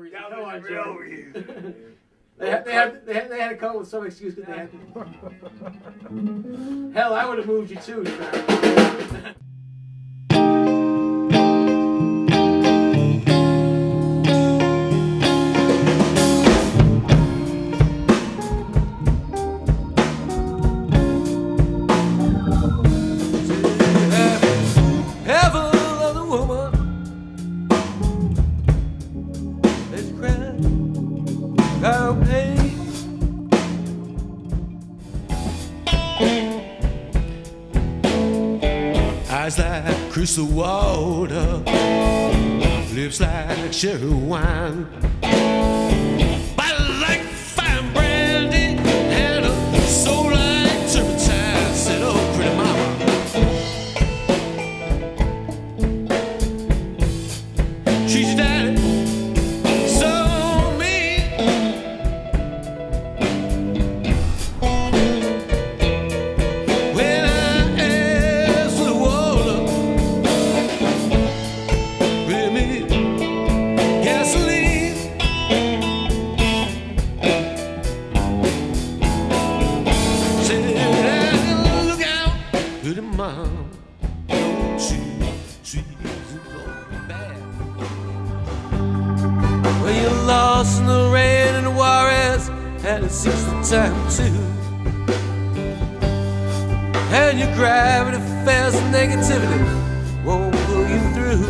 reason. That Come was on, the real Joe. reason. They had to come up with some excuse because they had to. Hell, I would have moved you too. Eyes like crystal water, lips like cherry wine, body like fine brandy, and a soul like turpentine. Said, oh, pretty mama, treat your daddy so mean. When I asked for the water, bring me gasoline. Said, look out, pretty mom, don't you treat it bad. Well, you're lost in the rain and the Juarez, and it seems the time too. And your gravity fails and negativity won't pull you through.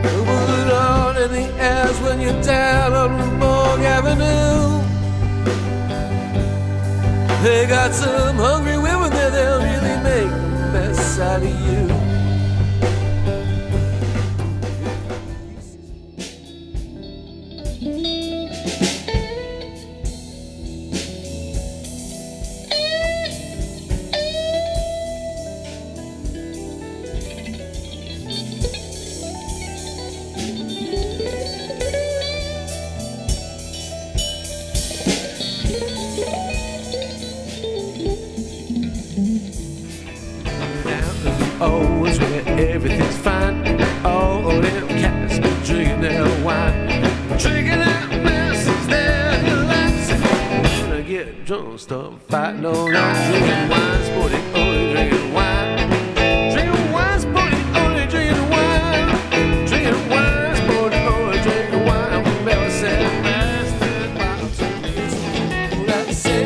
Put it on in the airs when you're down on Morgue Avenue. They got some hungry women there, they'll really make a mess out of you. Oh, it's where everything's fine. Oh, them cats drinking their wine, drinking that mess is their delights. When I get drunk, stop fighting all night, drinking wine, sporting, only drinking wine, drinking wine, sporting, only drinking wine, drinking wine, sporting, only drinking wine. We never said bastard bottles to me. What I say.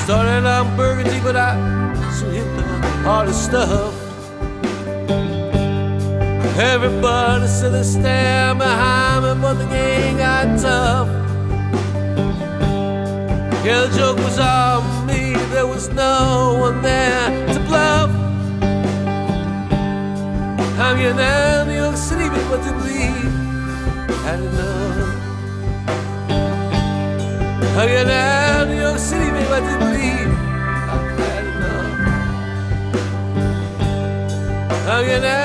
Started out burgundy, but I soon hit the hardest stuff. Everybody said they stand behind me, but the gang got tough. Yeah, the joke was on me, there was no one there to bluff. I'm getting out of New York City, but to believe had enough. I'm getting out of New York City, baby, I do believe I've had enough. I'm getting out